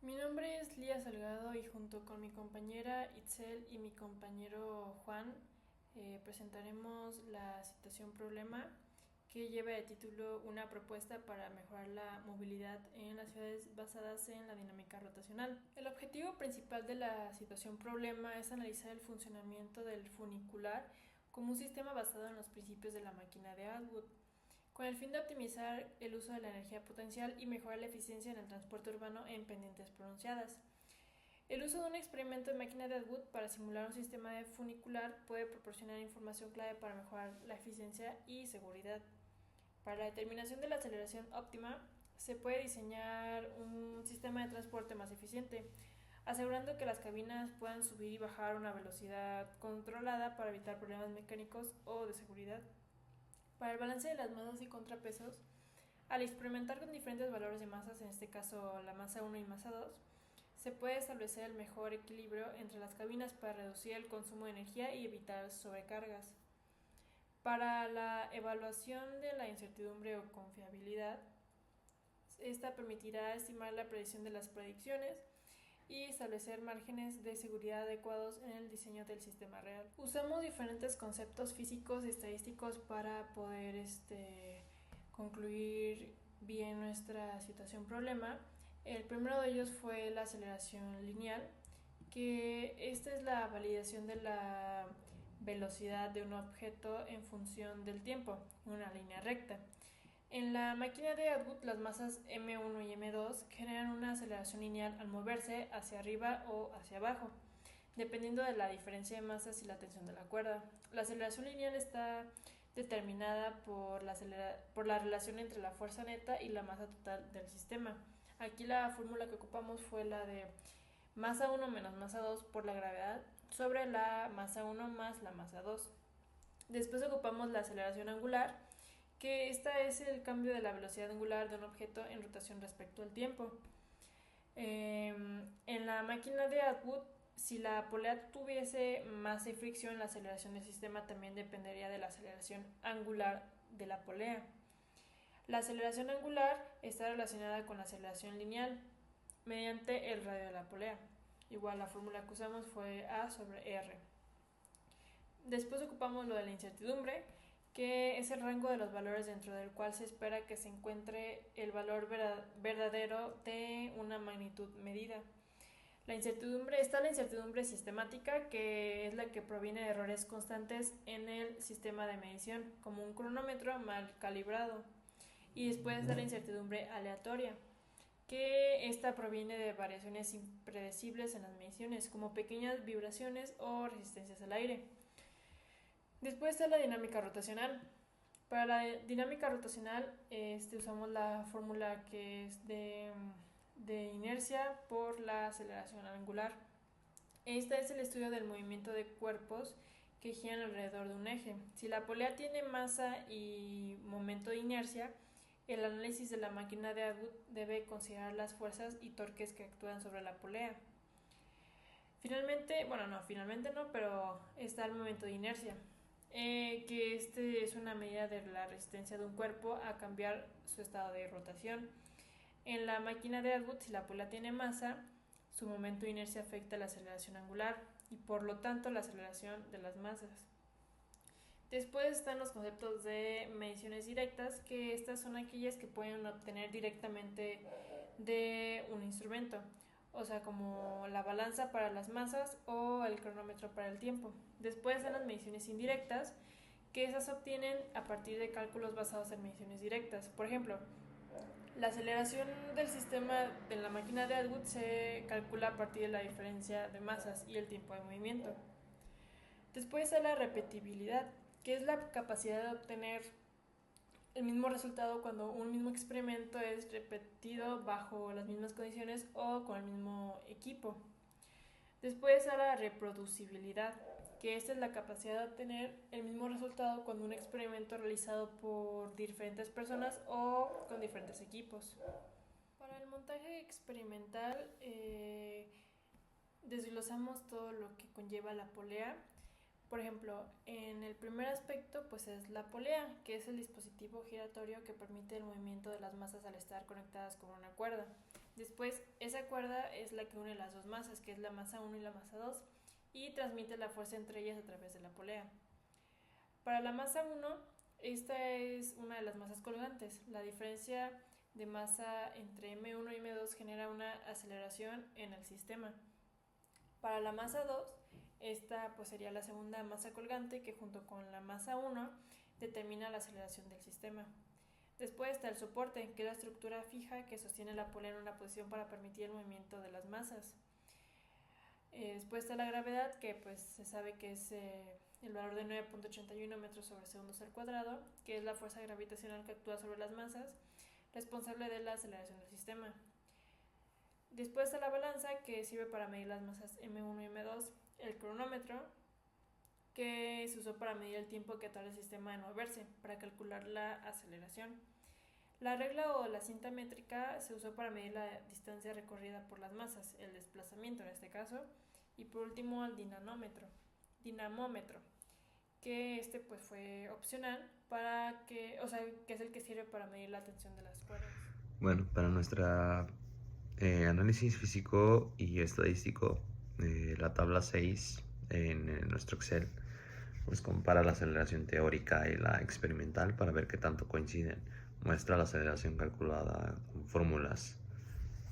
Mi nombre es Lía Salgado y junto con mi compañera Itzel y mi compañero Juan presentaremos la situación problema que lleva de título una propuesta para mejorar la movilidad en las ciudades basadas en la dinámica rotacional. El objetivo principal de la situación problema es analizar el funcionamiento del funicular como un sistema basado en los principios de la máquina de Atwood, con el fin de optimizar el uso de la energía potencial y mejorar la eficiencia en el transporte urbano en pendientes pronunciadas. El uso de un experimento de máquina de Atwood para simular un sistema de funicular puede proporcionar información clave para mejorar la eficiencia y seguridad. Para la determinación de la aceleración óptima, se puede diseñar un sistema de transporte más eficiente, asegurando que las cabinas puedan subir y bajar a una velocidad controlada para evitar problemas mecánicos o de seguridad. Para el balance de las masas y contrapesos, al experimentar con diferentes valores de masas, en este caso la masa 1 y masa 2, se puede establecer el mejor equilibrio entre las cabinas para reducir el consumo de energía y evitar sobrecargas. Para la evaluación de la incertidumbre o confiabilidad, esta permitirá estimar la predicción de las predicciones y establecer márgenes de seguridad adecuados en el diseño del sistema real. Usamos diferentes conceptos físicos y estadísticos para poder concluir bien nuestra situación problema. El primero de ellos fue la aceleración lineal, que esta es la validación de la velocidad de un objeto en función del tiempo, en una línea recta. En la máquina de Atwood, las masas m1 y m2 generan una aceleración lineal al moverse hacia arriba o hacia abajo, dependiendo de la diferencia de masas y la tensión de la cuerda. La aceleración lineal está determinada por la relación entre la fuerza neta y la masa total del sistema. Aquí la fórmula que ocupamos fue la de masa 1 menos masa 2 por la gravedad sobre la masa 1 más la masa 2. Después ocupamos la aceleración angular, que esta es el cambio de la velocidad angular de un objeto en rotación respecto al tiempo. En la máquina de Atwood, si la polea tuviese masa y fricción, la aceleración del sistema también dependería de la aceleración angular de la polea. La aceleración angular está relacionada con la aceleración lineal mediante el radio de la polea. Igual la fórmula que usamos fue A sobre R. Después ocupamos lo de la incertidumbre, que es el rango de los valores dentro del cual se espera que se encuentre el valor verdadero de una magnitud medida. La incertidumbre sistemática, que es la que proviene de errores constantes en el sistema de medición, como un cronómetro mal calibrado. Y después está la incertidumbre aleatoria, que esta proviene de variaciones impredecibles en las mediciones, como pequeñas vibraciones o resistencias al aire. Después está la dinámica rotacional. Para la dinámica rotacional usamos la fórmula que es de inercia por la aceleración angular. Este es el estudio del movimiento de cuerpos que giran alrededor de un eje. Si la polea tiene masa y momento de inercia, el análisis de la máquina de Atwood debe considerar las fuerzas y torques que actúan sobre la polea. Finalmente no, pero está el momento de inercia, que es una medida de la resistencia de un cuerpo a cambiar su estado de rotación. En la máquina de Atwood, si la polea tiene masa, su momento de inercia afecta la aceleración angular y por lo tanto la aceleración de las masas. Después están los conceptos de mediciones directas, que estas son aquellas que pueden obtener directamente de un instrumento, o sea, como la balanza para las masas o el cronómetro para el tiempo. Después están las mediciones indirectas, que esas se obtienen a partir de cálculos basados en mediciones directas. Por ejemplo, la aceleración del sistema de la máquina de Atwood se calcula a partir de la diferencia de masas y el tiempo de movimiento. Después está la repetibilidad, que es la capacidad de obtener el mismo resultado cuando un mismo experimento es repetido bajo las mismas condiciones o con el mismo equipo. Después está la reproducibilidad, que esta es la capacidad de obtener el mismo resultado cuando un experimento realizado por diferentes personas o con diferentes equipos. Para el montaje experimental desglosamos todo lo que conlleva la polea. Por ejemplo, en el primer aspecto pues es la polea, que es el dispositivo giratorio que permite el movimiento de las masas al estar conectadas con una cuerda. Después, esa cuerda es la que une las dos masas, que es la masa 1 y la masa 2, y transmite la fuerza entre ellas a través de la polea. Para la masa 1, esta es una de las masas colgantes. La diferencia de masa entre M1 y M2 genera una aceleración en el sistema. Para la masa 2, esta pues sería la segunda masa colgante que junto con la masa 1 determina la aceleración del sistema. Después está el soporte, que es la estructura fija que sostiene la polea en una posición para permitir el movimiento de las masas. Después está la gravedad, que pues se sabe que es el valor de 9.81 metros sobre segundos al cuadrado, que es la fuerza gravitacional que actúa sobre las masas, responsable de la aceleración del sistema. Después está la balanza, que sirve para medir las masas M1 y M2, el cronómetro, que se usó para medir el tiempo que tarda el sistema en moverse, para calcular la aceleración. La regla o la cinta métrica se usó para medir la distancia recorrida por las masas, el desplazamiento en este caso, y por último el dinamómetro, que pues fue opcional para que es el que sirve para medir la tensión de las cuerdas. Bueno, para nuestra análisis físico y estadístico, la tabla 6 en nuestro Excel pues compara la aceleración teórica y la experimental para ver qué tanto coinciden. Muestra la aceleración calculada con fórmulas,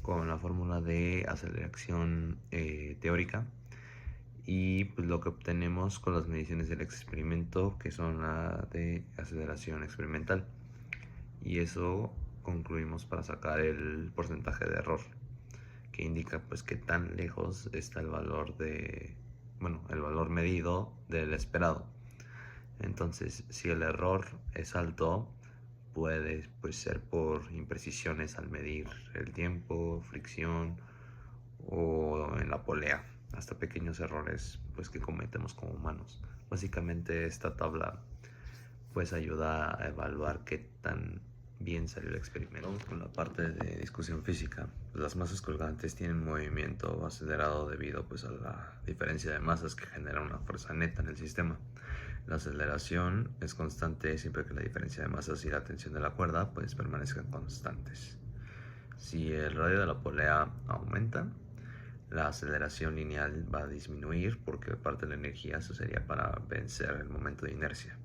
con la fórmula de aceleración teórica y pues lo que obtenemos con las mediciones del experimento, que son la de aceleración experimental, y eso concluimos para sacar el porcentaje de error, que indica pues qué tan lejos está el valor el valor medido del esperado. Entonces, si el error es alto, puede pues, ser por imprecisiones al medir el tiempo, fricción o en la polea, hasta pequeños errores pues, que cometemos como humanos. Básicamente esta tabla pues ayuda a evaluar qué tan bien salió el experimento. Vamos con la parte de discusión física. Las masas colgantes tienen movimiento acelerado debido pues, a la diferencia de masas que genera una fuerza neta en el sistema. La aceleración es constante siempre que la diferencia de masas y la tensión de la cuerda pues permanezcan constantes. Si el radio de la polea aumenta, la aceleración lineal va a disminuir porque parte de la energía se usaría para vencer el momento de inercia.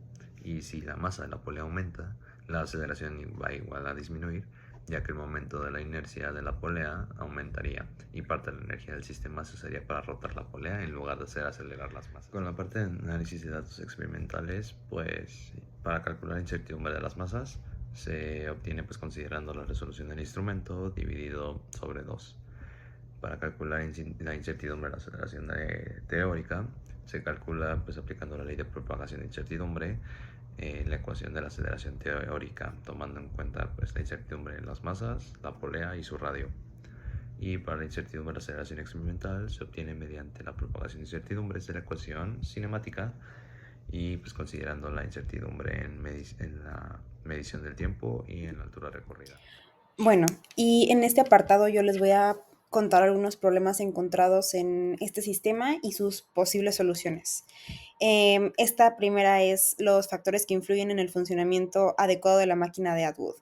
Y si la masa de la polea aumenta, la aceleración va igual a disminuir, ya que el momento de la inercia de la polea aumentaría y parte de la energía del sistema se usaría para rotar la polea en lugar de hacer acelerar las masas. Con la parte de análisis de datos experimentales, pues para calcular la incertidumbre de las masas se obtiene pues considerando la resolución del instrumento dividido sobre 2. Para calcular la incertidumbre de la aceleración teórica se calcula pues aplicando la ley de propagación de incertidumbre en la ecuación de la aceleración teórica, tomando en cuenta pues, la incertidumbre en las masas, la polea y su radio. Y para la incertidumbre de la aceleración experimental se obtiene mediante la propagación de incertidumbres de la ecuación cinemática y pues considerando la incertidumbre en la medición del tiempo y en la altura recorrida. Bueno, y en este apartado yo les voy a contar algunos problemas encontrados en este sistema y sus posibles soluciones. Esta primera es los factores que influyen en el funcionamiento adecuado de la máquina de Atwood.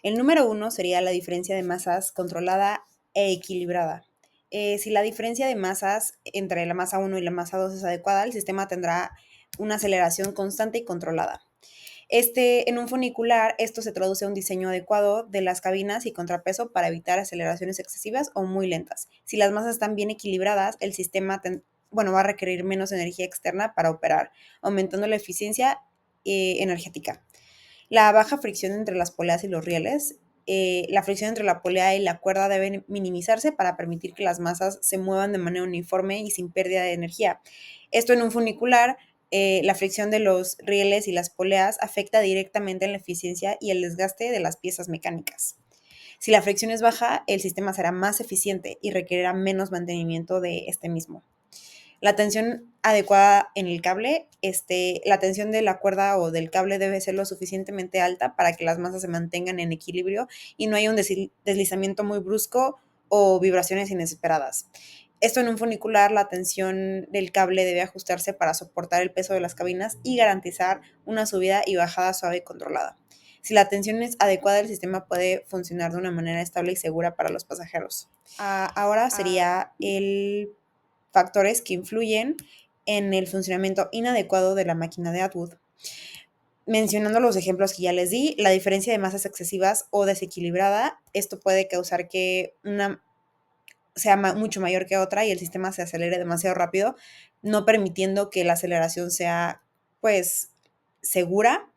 El número 1 sería la diferencia de masas controlada e equilibrada. Si la diferencia de masas entre la masa 1 y la masa 2 es adecuada, el sistema tendrá una aceleración constante y controlada. En un funicular, esto se traduce a un diseño adecuado de las cabinas y contrapeso para evitar aceleraciones excesivas o muy lentas. Si las masas están bien equilibradas, el sistema va a requerir menos energía externa para operar, aumentando la eficiencia energética. La baja fricción entre las poleas y los rieles. La fricción entre la polea y la cuerda debe minimizarse para permitir que las masas se muevan de manera uniforme y sin pérdida de energía. Esto en un funicular, la fricción de los rieles y las poleas afecta directamente en la eficiencia y el desgaste de las piezas mecánicas. Si la fricción es baja, el sistema será más eficiente y requerirá menos mantenimiento de este mismo. La tensión adecuada en el cable, la tensión de la cuerda o del cable debe ser lo suficientemente alta para que las masas se mantengan en equilibrio y no haya un deslizamiento muy brusco o vibraciones inesperadas. Esto en un funicular, la tensión del cable debe ajustarse para soportar el peso de las cabinas y garantizar una subida y bajada suave y controlada. Si la tensión es adecuada, el sistema puede funcionar de una manera estable y segura para los pasajeros. Ahora sería el factores que influyen en el funcionamiento inadecuado de la máquina de Atwood. Mencionando los ejemplos que ya les di, la diferencia de masas excesivas o desequilibrada, esto puede causar que una sea mucho mayor que otra y el sistema se acelere demasiado rápido, no permitiendo que la aceleración sea, pues, segura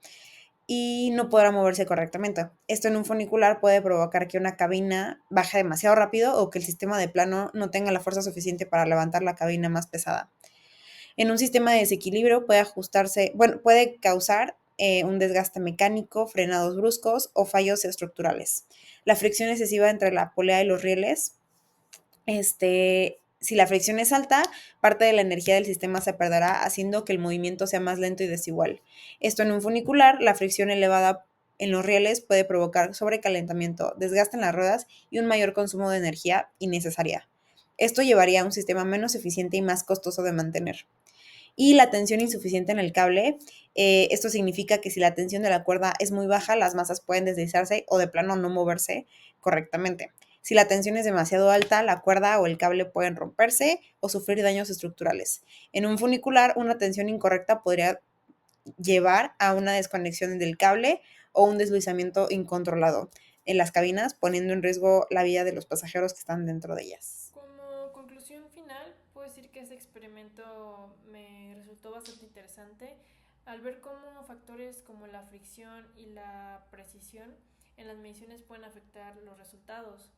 y no podrá moverse correctamente. Esto en un funicular puede provocar que una cabina baje demasiado rápido o que el sistema de plano no tenga la fuerza suficiente para levantar la cabina más pesada. En un sistema de desequilibrio puede causar un desgaste mecánico, frenados bruscos o fallos estructurales. La fricción excesiva entre la polea y los rieles. Si la fricción es alta, parte de la energía del sistema se perderá, haciendo que el movimiento sea más lento y desigual. Esto en un funicular, la fricción elevada en los rieles puede provocar sobrecalentamiento, desgaste en las ruedas y un mayor consumo de energía innecesaria. Esto llevaría a un sistema menos eficiente y más costoso de mantener. Y la tensión insuficiente en el cable, esto significa que si la tensión de la cuerda es muy baja, las masas pueden deslizarse o de plano no moverse correctamente. Si la tensión es demasiado alta, la cuerda o el cable pueden romperse o sufrir daños estructurales. En un funicular, una tensión incorrecta podría llevar a una desconexión del cable o un deslizamiento incontrolado en las cabinas, poniendo en riesgo la vida de los pasajeros que están dentro de ellas. Como conclusión final, puedo decir que este experimento me resultó bastante interesante al ver cómo factores como la fricción y la precisión en las mediciones pueden afectar los resultados,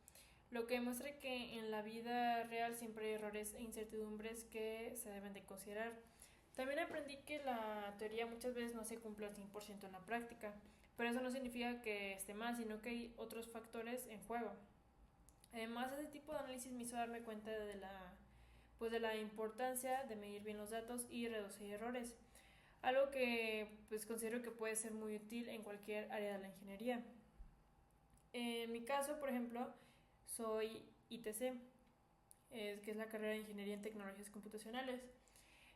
lo que demuestra que en la vida real siempre hay errores e incertidumbres que se deben de considerar. También aprendí que la teoría muchas veces no se cumple al 100% en la práctica, pero eso no significa que esté mal, sino que hay otros factores en juego. Además, ese tipo de análisis me hizo darme cuenta de la importancia de medir bien los datos y reducir errores, algo que pues considero que puede ser muy útil en cualquier área de la ingeniería. En mi caso, por ejemplo, soy ITC, que es la carrera de Ingeniería en Tecnologías Computacionales.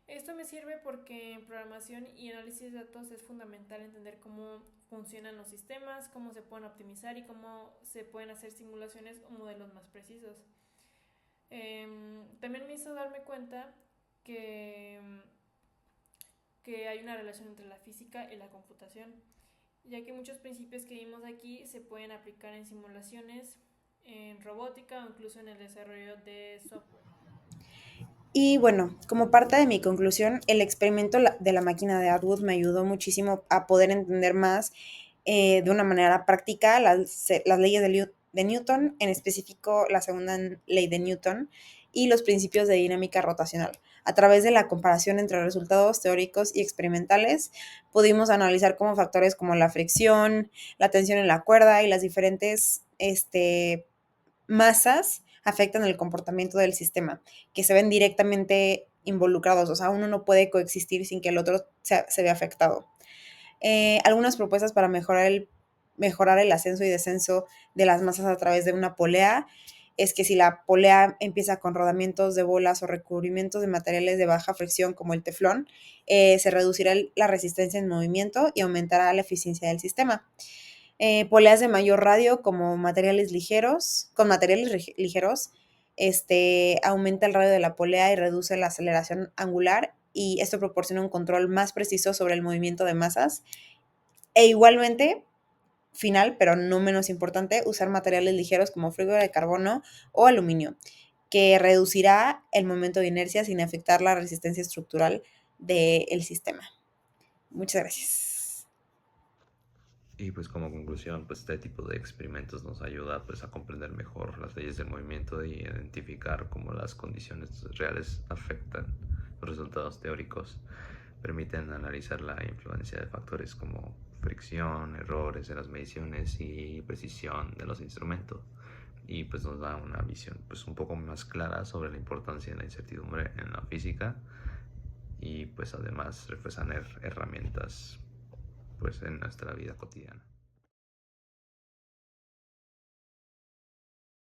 Esto me sirve porque en programación y análisis de datos es fundamental entender cómo funcionan los sistemas, cómo se pueden optimizar y cómo se pueden hacer simulaciones o modelos más precisos. También me hizo darme cuenta que hay una relación entre la física y la computación, ya que muchos principios que vimos aquí se pueden aplicar en simulaciones, en robótica o incluso en el desarrollo de software. Y bueno, como parte de mi conclusión, el experimento de la máquina de Atwood me ayudó muchísimo a poder entender más de una manera práctica las leyes de Newton, en específico la segunda ley de Newton y los principios de dinámica rotacional. A través de la comparación entre resultados teóricos y experimentales, pudimos analizar cómo factores como la fricción, la tensión en la cuerda y las diferentes masas afectan el comportamiento del sistema, que se ven directamente involucrados. O sea, uno no puede coexistir sin que el otro se vea afectado. Algunas propuestas para mejorar el ascenso y descenso de las masas a través de una polea es que si la polea empieza con rodamientos de bolas o recubrimientos de materiales de baja fricción como el teflón, se reducirá la resistencia en movimiento y aumentará la eficiencia del sistema. Poleas de mayor radio como con materiales ligeros, aumenta el radio de la polea y reduce la aceleración angular, y esto proporciona un control más preciso sobre el movimiento de masas. E igualmente, final, pero no menos importante, usar materiales ligeros como fibra de carbono o aluminio, que reducirá el momento de inercia sin afectar la resistencia estructural del sistema. Muchas gracias. Y pues como conclusión, pues este tipo de experimentos nos ayuda pues a comprender mejor las leyes del movimiento y identificar cómo las condiciones reales afectan los resultados teóricos. Permiten analizar la influencia de factores como fricción, errores en las mediciones y precisión de los instrumentos. Y pues nos da una visión pues un poco más clara sobre la importancia de la incertidumbre en la física, y pues además refuerzan herramientas pues en nuestra vida cotidiana.